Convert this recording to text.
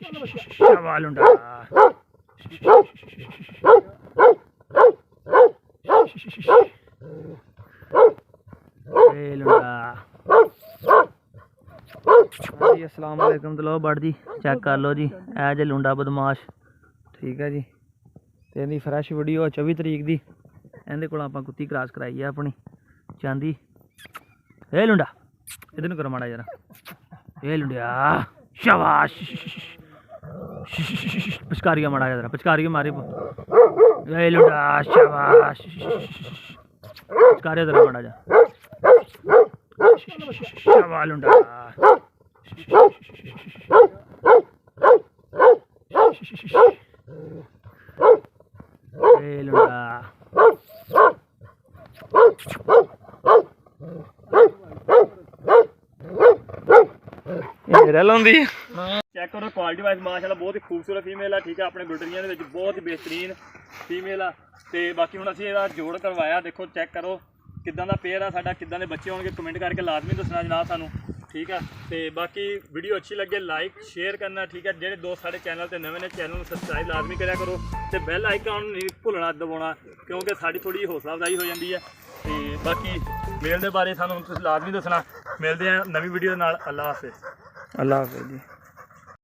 शाबाश लुंडा। जी अस्सलाम वालेकुम। तो लो बड़ जी चेक कर लो जी, ए जे लुंडा बदमाश, ठीक है जी। तो इहदी फ्रैश वीडियो 24 तरीक की, इहदे कोल आपां कुत्ती क्रॉस कराई है अपनी चांदी। ए लुंडा इधर नूं करो माड़ा जरा, ए लुंडिया शाबाश। पिचकारिया माड़ा जरा, पिचकारिया मारी, ए लुंडा शाबाश। पिचकारिया जरा माड़ा जा, शाबाश लुंडा। ए लुंडा चेक करो क्वालिटी वाइज माशाल्लाह बहुत ही खूबसूरत फीमेल है, ठीक है। अपने बुलडरिया के बहुत ही बेहतरीन फीमेल है। तो बाकी हम असीं इहदा जोड़ करवाया, देखो चेक करो किदां दा पेयर है साडा, किदां दे बच्चे होणगे कमेंट करके लाजमी दसना जनाब सानू, ठीक है। तो बाकी वीडियो अच्छी लगे लाइक शेयर करना, ठीक है। जेह्ड़े दोस्त साढ़े चैनल ते नवे ने चैनल नूं सबसक्राइब लाजमी करा करो, तो बैल आइकन नहीं भुल्लना दबाउणा, क्योंकि साडी थोड़ी हौसला अफजाई हो जाती है। तो बाकी मेल के बारे सानू तुसीं लाजमी दसना। मिलते हैं नवी वीडियो नाल। अल्लाह हाफिज़। अल्लाह हाफिज़ जी।